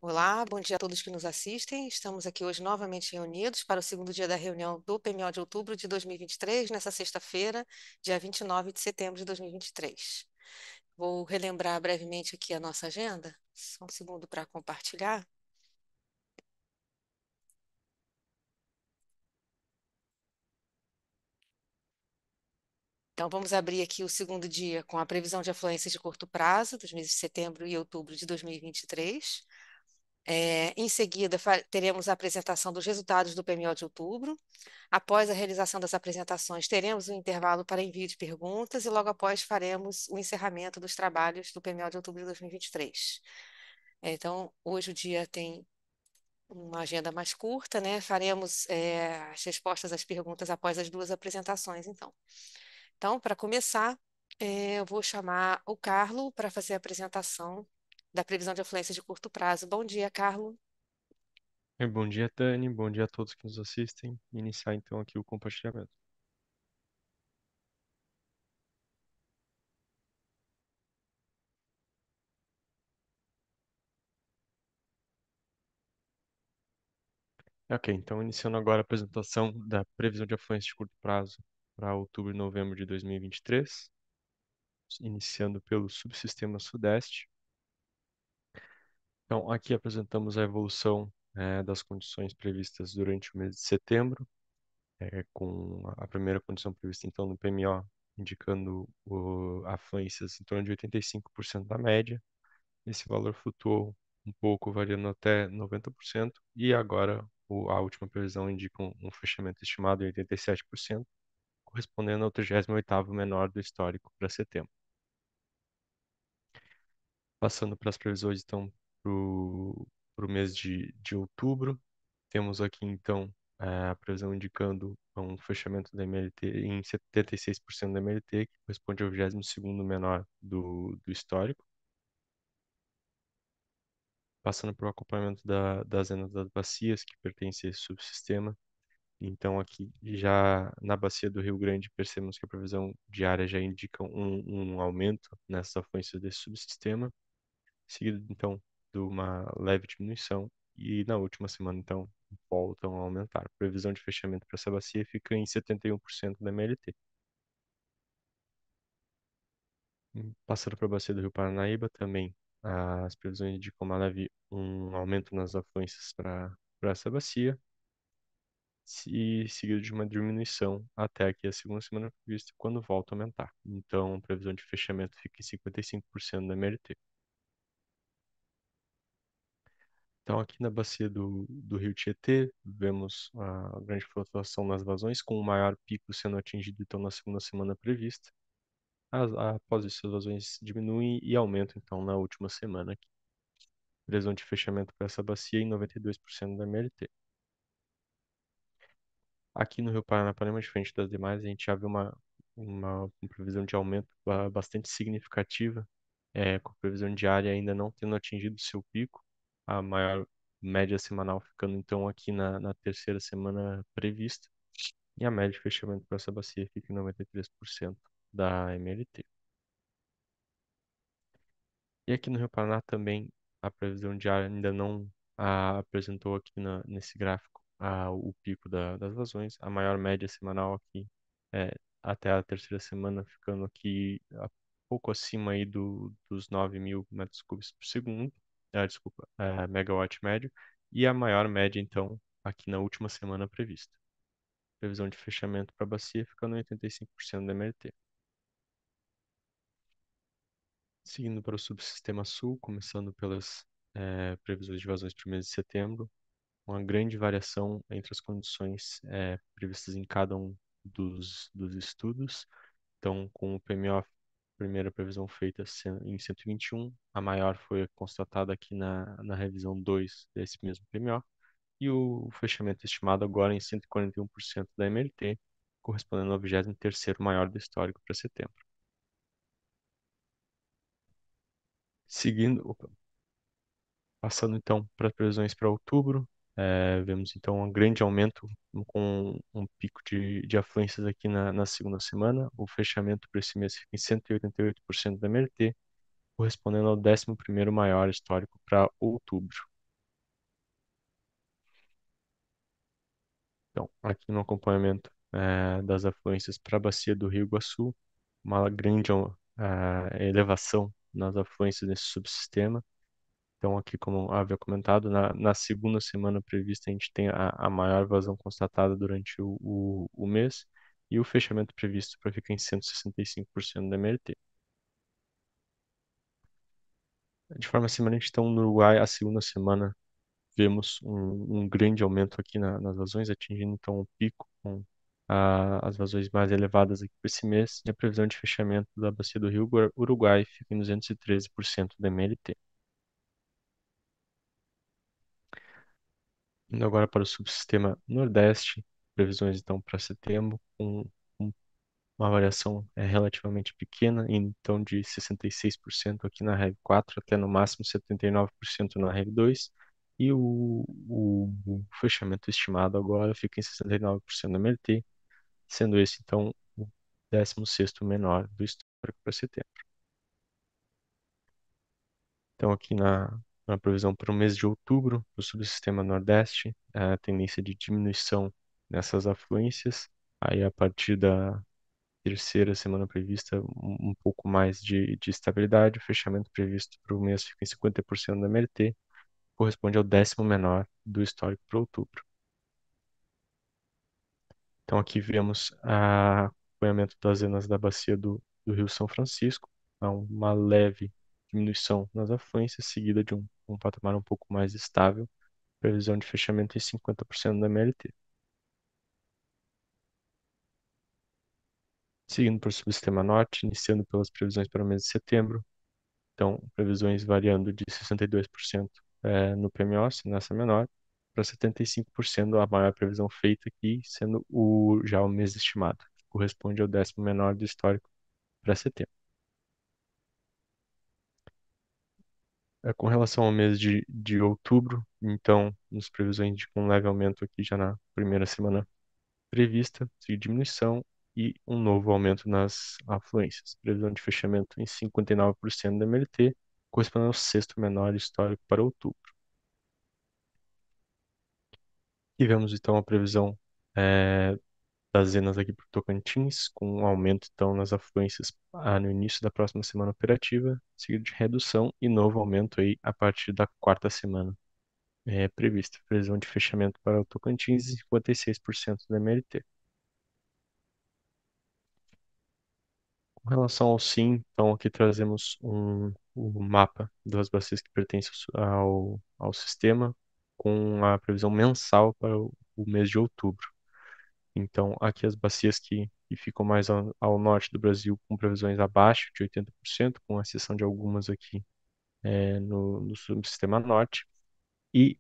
Olá, bom dia a todos que nos assistem. Estamos aqui hoje novamente reunidos para o segundo dia da reunião do PMO de outubro de 2023, nessa sexta-feira, dia 29 de setembro de 2023. Vou relembrar brevemente aqui a nossa agenda, só um segundo para compartilhar. Então, vamos abrir aqui o segundo dia com a previsão de afluências de curto prazo, dos meses de setembro e outubro de 2023. Em seguida, teremos a apresentação dos resultados do PMO de outubro. Após a realização das apresentações, teremos um intervalo para envio de perguntas e logo após faremos o encerramento dos trabalhos do PMO de outubro de 2023. Então, hoje o dia tem uma agenda mais curta, né? Faremos as respostas às perguntas após as duas apresentações, então. Então, para começar, eu vou chamar o Carlo para fazer a apresentação da previsão de afluência de curto prazo. Bom dia, Carlo. Bom dia, Dani. Bom dia a todos que nos assistem. Iniciar então aqui o compartilhamento. Ok, então iniciando agora a apresentação da previsão de afluência de curto prazo para outubro e novembro de 2023, iniciando pelo subsistema Sudeste. Então, aqui apresentamos a evolução das condições previstas durante o mês de setembro, com a primeira condição prevista então no PMO, indicando afluências em torno de 85% da média. Esse valor flutuou um pouco, variando até 90%, e agora a última previsão indica um fechamento estimado em 87%, correspondendo ao 38º menor do histórico para setembro. Passando para as previsões, então, para o mês de outubro, temos aqui, então, a previsão indicando um fechamento da MLT em 76% da MLT, que corresponde ao 22º menor do histórico. Passando para o acompanhamento das zonas das bacias que pertencem a esse subsistema. Então, aqui já na bacia do Rio Grande, percebemos que a previsão diária já indica um aumento nessas afluências desse subsistema, seguido, então, de uma leve diminuição, e na última semana, então, voltam a aumentar. A previsão de fechamento para essa bacia fica em 71% da MLT. Passando para a bacia do Rio Paranaíba, também as previsões indicam um aumento nas afluências para essa bacia, e seguido de uma diminuição até aqui a segunda semana prevista, quando volta a aumentar. Então, a previsão de fechamento fica em 55% da MLT. Então, aqui na bacia do Rio Tietê, vemos a grande flutuação nas vazões, com o maior pico sendo atingido então na segunda semana prevista. Após isso, as vazões diminuem e aumentam então na última semana aqui. Previsão de fechamento para essa bacia em 92% da MLT. Aqui no Rio Paranapanema, diferente das demais, a gente já vê uma previsão de aumento bastante significativa, com a previsão diária ainda não tendo atingido seu pico, a maior média semanal ficando então aqui na terceira semana prevista, e a média de fechamento para essa bacia fica em 93% da MLT. E aqui no Rio Paraná também a previsão diária ainda não apresentou aqui nesse gráfico o pico das vazões. A maior média semanal aqui é até a terceira semana, ficando aqui pouco acima aí dos 9.000 metros cúbicos por segundo, desculpa, megawatt médio, e a maior média então aqui na última semana prevista. Previsão de fechamento para a bacia ficando em 85% da MLT. Seguindo para o subsistema sul, começando pelas previsões de vazões para o mês de setembro, uma grande variação entre as condições previstas em cada um dos estudos. Então, com o PMO, primeira previsão feita em 121, a maior foi constatada aqui na revisão 2 desse mesmo PMO, e o fechamento estimado agora em 141% da MLT, correspondendo ao 23º maior do histórico para setembro. Seguindo, Passando então para as previsões para outubro, vemos então um grande aumento com um pico de afluências aqui na segunda semana. O fechamento para esse mês fica em 188% da MLT, correspondendo ao 11º maior histórico para outubro. Então, aqui no acompanhamento das afluências para a bacia do Rio Iguaçu, uma grande elevação nas afluências nesse subsistema. Então, aqui, como havia comentado, na segunda semana prevista, a gente tem a maior vazão constatada durante o mês e o fechamento previsto para ficar em 165% da MLT. De forma semelhante, então, no Uruguai, a segunda semana, vemos um grande aumento aqui nas vazões, atingindo então o pico com as vazões mais elevadas aqui para esse mês, e a previsão de fechamento da bacia do Rio Uruguai fica em 213% da MLT. Indo agora para o subsistema Nordeste, previsões então para setembro, com uma variação relativamente pequena, então de 66% aqui na Reg 4 até no máximo 79% na Reg 2, e o fechamento estimado agora fica em 69% da MLT, sendo esse então o 16º menor do histórico para setembro. Então aqui na previsão para o mês de outubro, o subsistema Nordeste, a tendência de diminuição nessas afluências, aí a partir da terceira semana prevista um pouco mais de estabilidade. O fechamento previsto para o mês fica em 50% da MLT, corresponde ao 10º menor do histórico para outubro. Então aqui vemos o acompanhamento das zenas da bacia do Rio São Francisco, há uma leve diminuição nas afluências, seguida de um patamar um pouco mais estável, previsão de fechamento em 50% da MLT. Seguindo para o subsistema norte, iniciando pelas previsões para o mês de setembro, então, previsões variando de 62% no PMO, nessa menor, para 75% a maior previsão feita aqui, sendo já o mês estimado, que corresponde ao 10º menor do histórico para setembro. Com relação ao mês de outubro, então, nos previsões de um leve aumento aqui já na primeira semana prevista, de diminuição e um novo aumento nas afluências. Previsão de fechamento em 59% da MLT, correspondendo ao 6º menor histórico para outubro. E vemos então a previsão das zenas aqui para o Tocantins, com um aumento então nas afluências no início da próxima semana operativa, seguido de redução e novo aumento aí a partir da quarta semana prevista. Previsão de fechamento para o Tocantins em 56% da MLT. Com relação ao SIM, então aqui trazemos o mapa das bacias que pertencem ao sistema, com a previsão mensal para o mês de outubro. Então, aqui as bacias que ficam mais ao norte do Brasil, com previsões abaixo de 80%, com exceção de algumas aqui no subsistema norte. E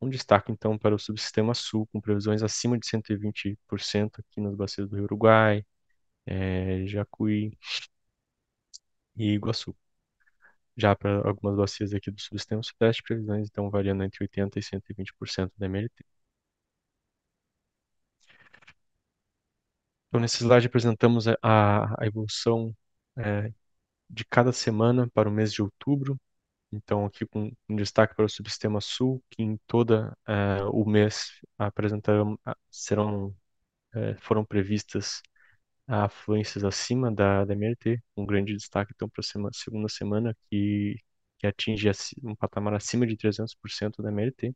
um destaque, então, para o subsistema sul, com previsões acima de 120% aqui nas bacias do Rio Uruguai, Jacuí e Iguaçu. Já para algumas bacias aqui do subsistema sudeste, previsões estão variando entre 80% e 120% da MLT. Então, nesse slide apresentamos a evolução de cada semana para o mês de outubro. Então, aqui com um destaque para o subsistema sul, que em todo o mês apresentaram, foram previstas afluências acima da MLT, um grande destaque então para a segunda semana, que atinge um patamar acima de 300% da MLT.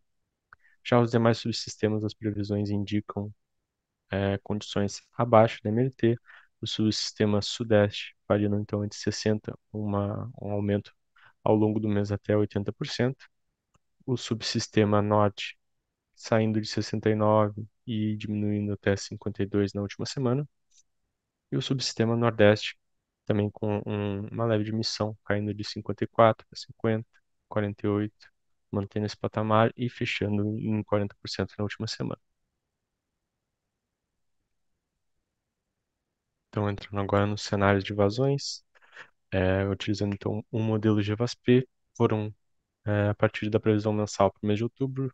Já os demais subsistemas, as previsões indicam condições abaixo da MLT, o subsistema sudeste variando então entre 60%, um aumento ao longo do mês até 80%, o subsistema norte saindo de 69% e diminuindo até 52% na última semana, e o subsistema nordeste também com uma leve diminuição, caindo de 54% para 50%, 48%, mantendo esse patamar e fechando em 40% na última semana. Então, entrando agora nos cenários de vazões, utilizando então um modelo GVASP, foram, a partir da previsão mensal para o mês de outubro,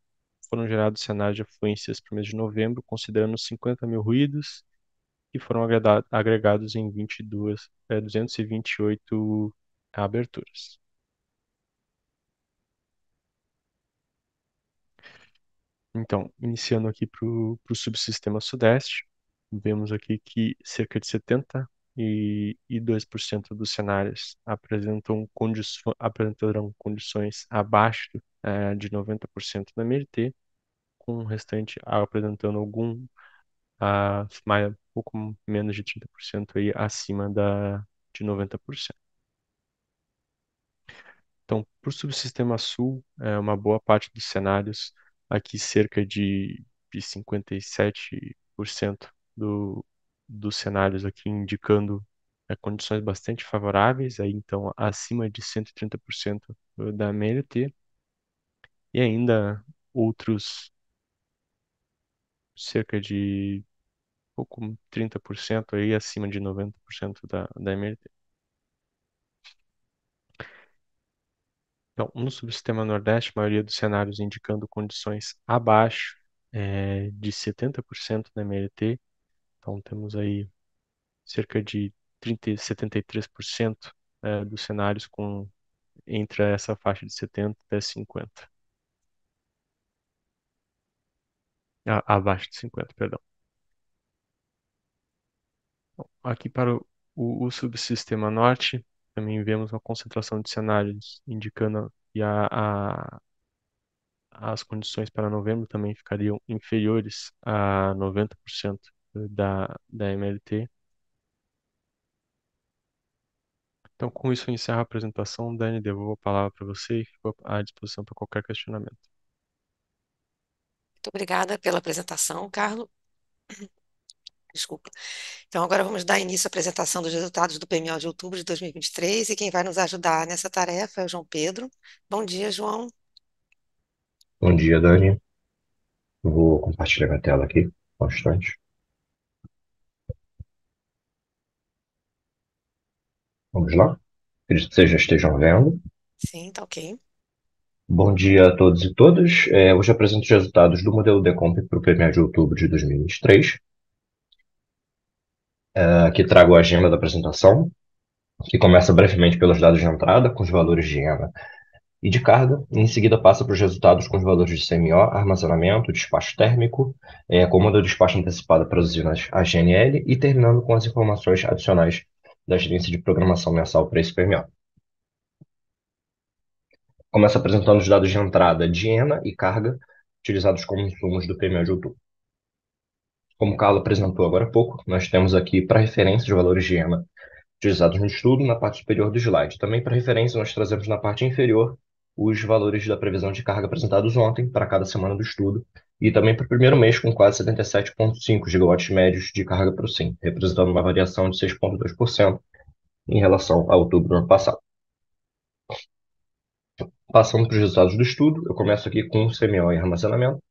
foram gerados cenários de afluências para o mês de novembro, considerando 50 mil ruídos, que foram agregados em 228 aberturas. Então, iniciando aqui para o subsistema Sudeste, vemos aqui que cerca de 72% dos cenários apresentarão condições abaixo de 90% da MLT, com o restante apresentando um pouco menos de 30% aí acima de 90%. Então, para o subsistema Sul, uma boa parte dos cenários, aqui cerca de 57% dos cenários aqui indicando condições bastante favoráveis, aí então acima de 130% da MLT, e ainda outros cerca de pouco 30% aí acima de 90% da MLT. Então, no subsistema Nordeste, a maioria dos cenários indicando condições abaixo de 70% da MLT. Então, temos aí cerca de 73% dos cenários entre essa faixa de 70 até 50. Abaixo de 50, perdão. Aqui para o subsistema Norte, também vemos uma concentração de cenários indicando que as condições para novembro também ficariam inferiores a 90% da MLT. Então, com isso, eu encerro a apresentação. Dani, devolvo a palavra para você e fico à disposição para qualquer questionamento. Muito obrigada pela apresentação, Carlos. Desculpa. Então, agora vamos dar início à apresentação dos resultados do PMO de outubro de 2023 e quem vai nos ajudar nessa tarefa é o João Pedro. Bom dia, João. Bom dia, Dani. Vou compartilhar minha tela aqui, bastante. Vamos lá? Acredito que vocês já estejam vendo. Sim, tá ok. Bom dia a todos e todas. Hoje apresento os resultados do modelo Decomp para o PMA de outubro de 2023. Aqui trago a agenda da apresentação, que começa brevemente pelos dados de entrada, com os valores de ENA e de carga. Em seguida passa para os resultados com os valores de CMO, armazenamento, despacho térmico, comando de despacho antecipada para as usinas AGNL e terminando com as informações adicionais da gerência de programação mensal para esse PMO. Começa apresentando os dados de entrada de ENA e carga utilizados como insumos do PMO de outubro. Como o Carlos apresentou agora há pouco, nós temos aqui para referência os valores de ENA utilizados no estudo na parte superior do slide. Também para referência nós trazemos na parte inferior os valores da previsão de carga apresentados ontem para cada semana do estudo e também para o primeiro mês com quase 77,5 gigawatts médios de carga para o SIM, representando uma variação de 6,2% em relação a outubro do ano passado. Passando para os resultados do estudo, eu começo aqui com o CMO e armazenamento.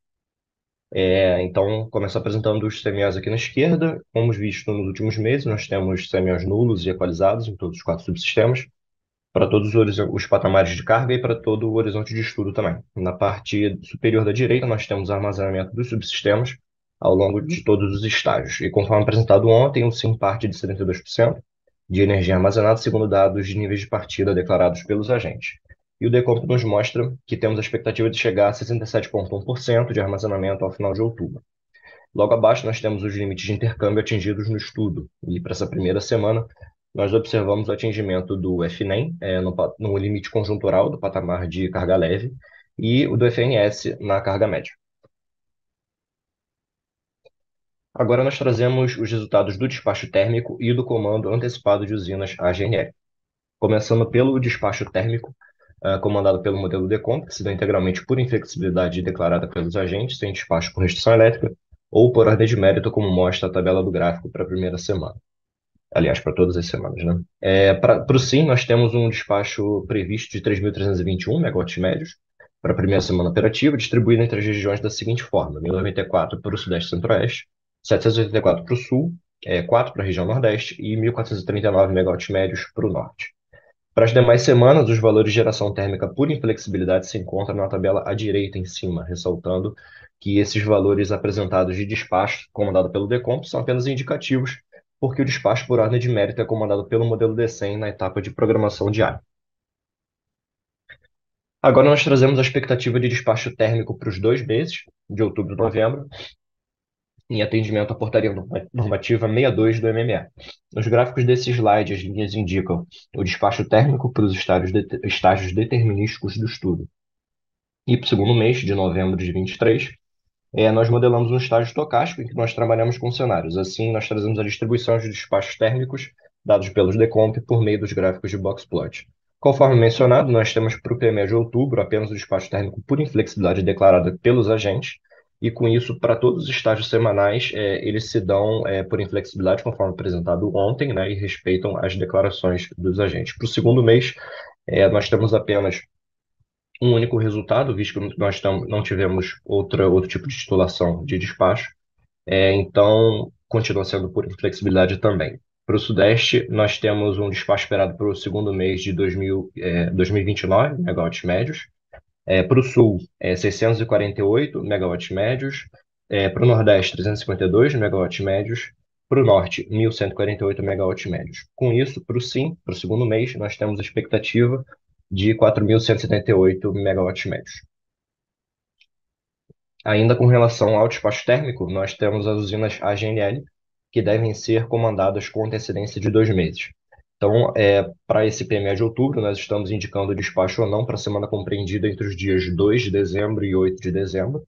Então, começo apresentando os CMOs aqui na esquerda. Como visto nos últimos meses, nós temos CMOs nulos e equalizados em todos os 4 subsistemas, para todos os patamares de carga e para todo o horizonte de estudo também. Na parte superior da direita, nós temos o armazenamento dos subsistemas ao longo de todos os estágios. E conforme apresentado ontem, o SIM parte de 72% de energia armazenada, segundo dados de níveis de partida declarados pelos agentes. E o Decomp nos mostra que temos a expectativa de chegar a 67,1% de armazenamento ao final de outubro. Logo abaixo, nós temos os limites de intercâmbio atingidos no estudo. E para essa primeira semana, nós observamos o atingimento do FNEM, no limite conjuntural do patamar de carga leve, e o do FNS na carga média. Agora nós trazemos os resultados do despacho térmico e do comando antecipado de usinas AGNL. Começando pelo despacho térmico, comandado pelo modelo Decomp, que se dá integralmente por inflexibilidade declarada pelos agentes, sem despacho por restrição elétrica, ou por ordem de mérito, como mostra a tabela do gráfico para a primeira semana. Aliás, para todas as semanas, né? Para o SIM, nós temos um despacho previsto de 3.321 megawatts médios para a primeira semana operativa, distribuído entre as regiões da seguinte forma: 1.094 para o Sudeste e Centro-Oeste, 784 para o Sul, 4 para a região Nordeste e 1.439 megawatts médios para o Norte. Para as demais semanas, os valores de geração térmica por inflexibilidade se encontram na tabela à direita em cima, ressaltando que esses valores apresentados de despacho, comandado pelo Decomp, são apenas indicativos, porque o despacho por ordem de mérito é comandado pelo modelo D100 na etapa de programação diária. Agora nós trazemos a expectativa de despacho térmico para os 2 meses, de outubro e novembro, em atendimento à portaria normativa 62 do MME. Nos gráficos desse slide, as linhas indicam o despacho térmico para os estágios determinísticos do estudo. E para o segundo mês, de novembro de 23, nós modelamos um estágio estocástico em que nós trabalhamos com cenários. Assim, nós trazemos a distribuição de despachos térmicos dados pelos decomp por meio dos gráficos de box plot. Conforme mencionado, nós temos para o PME de outubro apenas o despacho térmico por inflexibilidade declarada pelos agentes, e com isso, para todos os estágios semanais, eles se dão por inflexibilidade, conforme apresentado ontem, né, e respeitam as declarações dos agentes. Para o segundo mês, nós temos apenas um único resultado, visto que nós não tivemos outro tipo de titulação de despacho, então continua sendo por inflexibilidade também. Para o Sudeste, nós temos um despacho esperado para o segundo mês de 2029, megawatts médios. Para o Sul, 648 megawatts médios. Para o Nordeste, 352 megawatts médios. Para o Norte, 1.148 megawatts médios. Com isso, para o Sim, para o segundo mês, nós temos a expectativa de 4.178 megawatts médios. Ainda com relação ao despacho térmico, nós temos as usinas AGNL, que devem ser comandadas com antecedência de 2 meses. Então, para esse PME de outubro, nós estamos indicando o despacho ou não para a semana compreendida entre os dias 2 de dezembro e 8 de dezembro,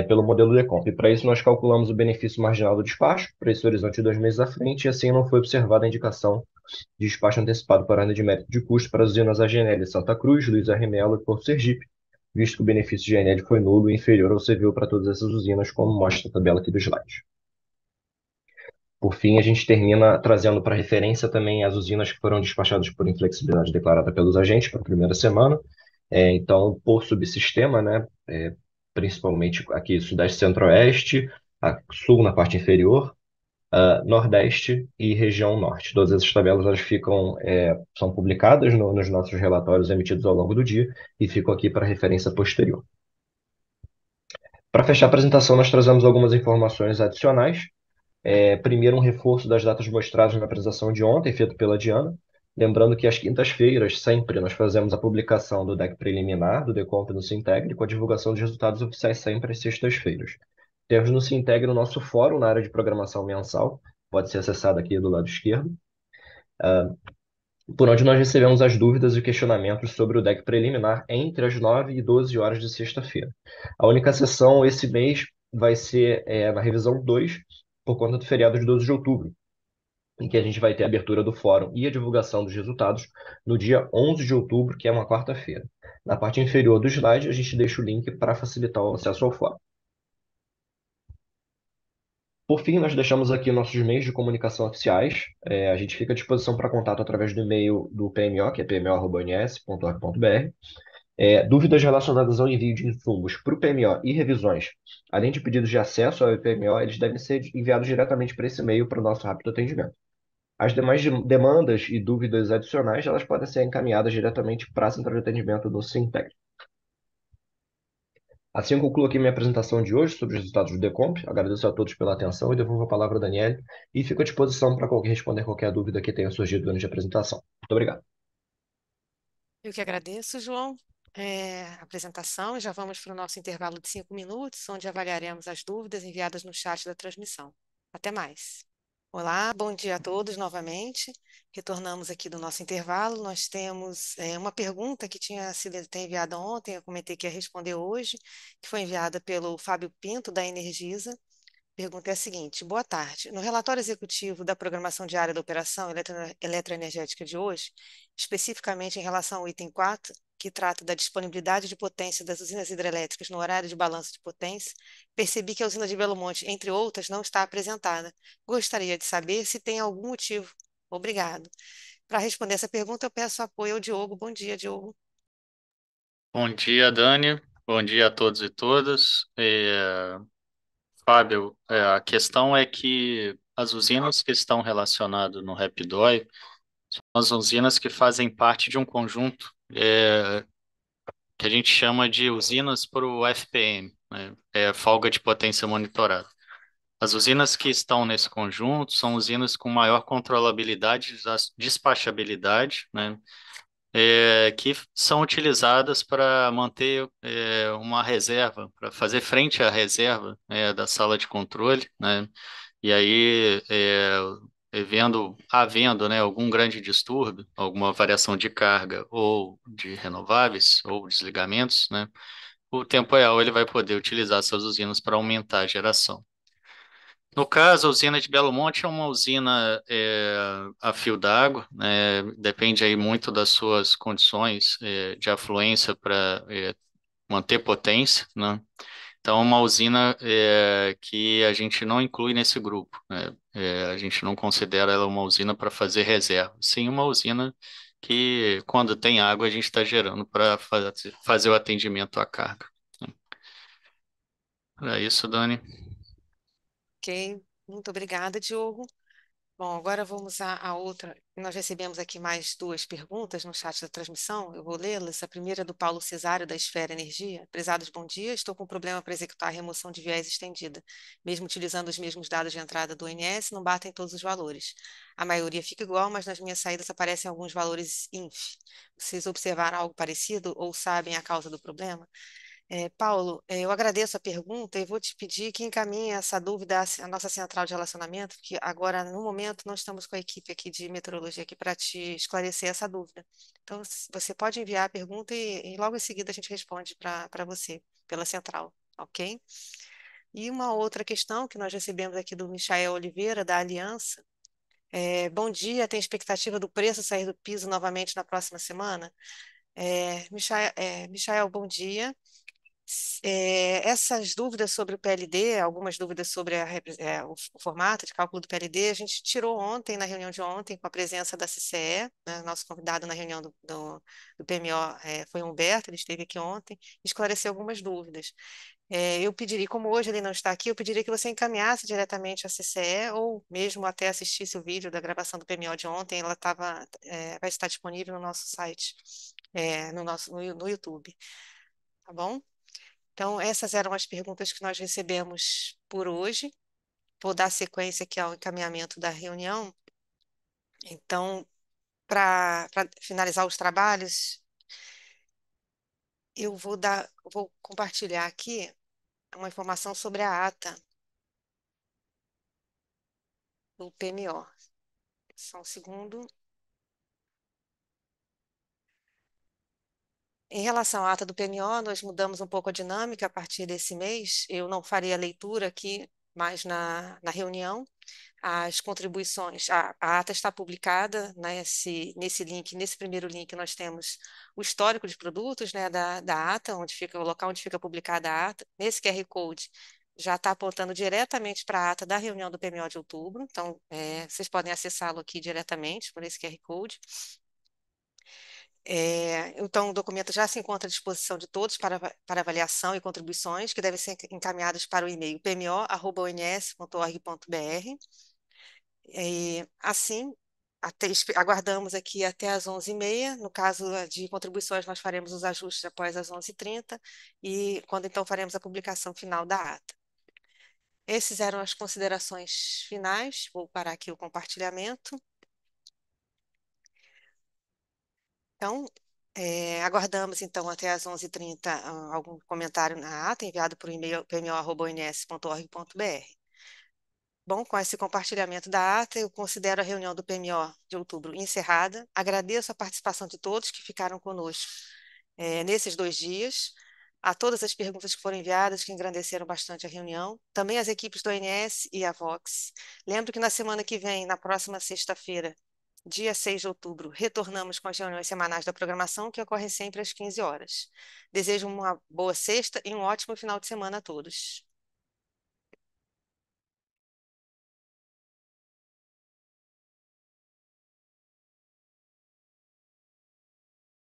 pelo modelo Decomp. E para isso, nós calculamos o benefício marginal do despacho, para esse horizonte de 2 meses à frente, e assim não foi observada a indicação de despacho antecipado para área de mérito de custo para as usinas AGNL Santa Cruz, Luiz R. Melo e Porto Sergipe, visto que o benefício de GNL foi nulo e inferior ao CVU para todas essas usinas, como mostra a tabela aqui do slide. Por fim, a gente termina trazendo para referência também as usinas que foram despachadas por inflexibilidade declarada pelos agentes para a primeira semana. Então, por subsistema, né, principalmente aqui Sudeste Centro-Oeste, Sul na parte inferior, Nordeste e região Norte. Todas essas tabelas elas são publicadas nos nossos relatórios emitidos ao longo do dia e ficam aqui para referência posterior. Para fechar a apresentação, nós trazemos algumas informações adicionais. Primeiro, um reforço das datas mostradas na apresentação de ontem, feito pela Diana. Lembrando que às quintas-feiras, sempre, nós fazemos a publicação do deck preliminar, do Decomp no Sintegre, com a divulgação dos resultados oficiais sempre às sextas-feiras. Temos no Sintegre o nosso fórum na área de programação mensal, pode ser acessado aqui do lado esquerdo, por onde nós recebemos as dúvidas e questionamentos sobre o deck preliminar entre as 9 e 12 horas de sexta-feira. A única sessão esse mês vai ser na revisão 2, por conta do feriado de 12 de outubro, em que a gente vai ter a abertura do fórum e a divulgação dos resultados no dia 11 de outubro, que é uma quarta-feira. Na parte inferior do slide, a gente deixa o link para facilitar o acesso ao fórum. Por fim, nós deixamos aqui nossos meios de comunicação oficiais. A gente fica à disposição para contato através do e-mail do PMO, que é pmo@ons.org.br. Dúvidas relacionadas ao envio de insumos para o PMO e revisões, além de pedidos de acesso ao PMO, eles devem ser enviados diretamente para esse e-mail para o nosso rápido atendimento. As demais demandas e dúvidas adicionais, elas podem ser encaminhadas diretamente para a central de atendimento do Sinteg. Assim eu concluo aqui minha apresentação de hoje sobre os resultados do Decomp. Agradeço a todos pela atenção e devolvo a palavra ao Daniel e fico à disposição para responder qualquer dúvida que tenha surgido durante a apresentação. Muito obrigado. Eu que agradeço, João, a apresentação, e já vamos para o nosso intervalo de 5 minutos, onde avaliaremos as dúvidas enviadas no chat da transmissão. Até mais. Olá, bom dia a todos novamente. Retornamos aqui do nosso intervalo. Nós temos uma pergunta que tinha sido até enviada ontem, eu comentei que ia responder hoje, que foi enviada pelo Fábio Pinto, da Energisa. Pergunta é a seguinte: boa tarde. No relatório executivo da programação diária da operação eletroenergética de hoje, especificamente em relação ao item 4, que trata da disponibilidade de potência das usinas hidrelétricas no horário de balanço de potência, percebi que a usina de Belo Monte, entre outras, não está apresentada. Gostaria de saber se tem algum motivo. Obrigado. Para responder essa pergunta, eu peço apoio ao Diogo. Bom dia, Diogo. Bom dia, Dani. Bom dia a todos e todas. Fábio, a questão é que as usinas que estão relacionadas no RAPDOI são as usinas que fazem parte de um conjunto que a gente chama de usinas para o FPM, né? Folga de potência monitorada. As usinas que estão nesse conjunto são usinas com maior controlabilidade, despachabilidade, né? que são utilizadas para manter uma reserva, para fazer frente à reserva da sala de controle, né? E aí, havendo, né, algum grande distúrbio, alguma variação de carga ou de renováveis ou desligamentos, né, o tempo real ele vai poder utilizar essas usinas para aumentar a geração. No caso, a usina de Belo Monte é uma usina a fio d'água, né, depende aí muito das suas condições de afluência para manter potência, né? Então, é uma usina que a gente não inclui nesse grupo, né? A gente não considera ela uma usina para fazer reserva, sim uma usina que, quando tem água, a gente está gerando para fazer o atendimento à carga. Era isso, Dani. Ok, muito obrigada, Diogo. Bom, agora vamos à outra. Nós recebemos aqui mais duas perguntas no chat da transmissão. Eu vou lê-las. A primeira é do Paulo Cesário, da Esfera Energia. Prezados, bom dia. Estou com problema para executar a remoção de viés estendida. Mesmo utilizando os mesmos dados de entrada do ONS, não batem todos os valores. A maioria fica igual, mas nas minhas saídas aparecem alguns valores INF. Vocês observaram algo parecido ou sabem a causa do problema? Paulo, eu agradeço a pergunta e vou te pedir que encaminhe essa dúvida à nossa central de relacionamento, porque agora, no momento, não estamos com a equipe aqui de meteorologia aqui para te esclarecer essa dúvida. Então, você pode enviar a pergunta e logo em seguida a gente responde para você, pela central, ok? E uma outra questão que nós recebemos aqui do Michael Oliveira, da Aliança. Bom dia, tem expectativa do preço sair do piso novamente na próxima semana? Michael, bom dia. Essas dúvidas sobre o PLD, algumas dúvidas sobre o formato de cálculo do PLD, a gente tirou ontem, na reunião de ontem, com a presença da CCE, né, nosso convidado na reunião do PMO foi o Humberto, ele esteve aqui ontem, e esclareceu algumas dúvidas. Eu pediria, como hoje ele não está aqui, eu pediria que você encaminhasse diretamente à CCE ou mesmo até assistisse o vídeo da gravação do PMO de ontem, ela vai estar disponível no nosso site, no YouTube, tá bom? Então, essas eram as perguntas que nós recebemos por hoje. Vou dar sequência aqui ao encaminhamento da reunião. Então, para finalizar os trabalhos, vou compartilhar aqui uma informação sobre a ata do PMO. Só um segundo. Em relação à ata do PMO, nós mudamos um pouco a dinâmica a partir desse mês. Eu não farei a leitura aqui, mas na reunião. As contribuições, a ata está publicada nesse link, nesse primeiro link nós temos o histórico de produtos, né, da ata, onde fica o local onde fica publicada a ata. Nesse QR Code já está apontando diretamente para a ata da reunião do PMO de outubro, então vocês podem acessá-lo aqui diretamente por esse QR Code. Então, o documento já se encontra à disposição de todos para avaliação e contribuições, que devem ser encaminhados para o e-mail pmo@ons.org.br. Assim, aguardamos aqui até às 11h30. No caso de contribuições, nós faremos os ajustes após as 11h30 e quando então faremos a publicação final da ata. Essas eram as considerações finais. Vou parar aqui o compartilhamento. Então, aguardamos então até às 11h30 algum comentário na ata enviado por e-mail pmo@ons.org.br. Bom, com esse compartilhamento da ata, eu considero a reunião do PMO de outubro encerrada. Agradeço a participação de todos que ficaram conosco nesses 2 dias, a todas as perguntas que foram enviadas, que engrandeceram bastante a reunião, também as equipes do ONS e a Vox. Lembro que na semana que vem, na próxima sexta-feira, dia 6 de outubro, retornamos com as reuniões semanais da programação, que ocorrem sempre às 15 horas. Desejo uma boa sexta e um ótimo final de semana a todos.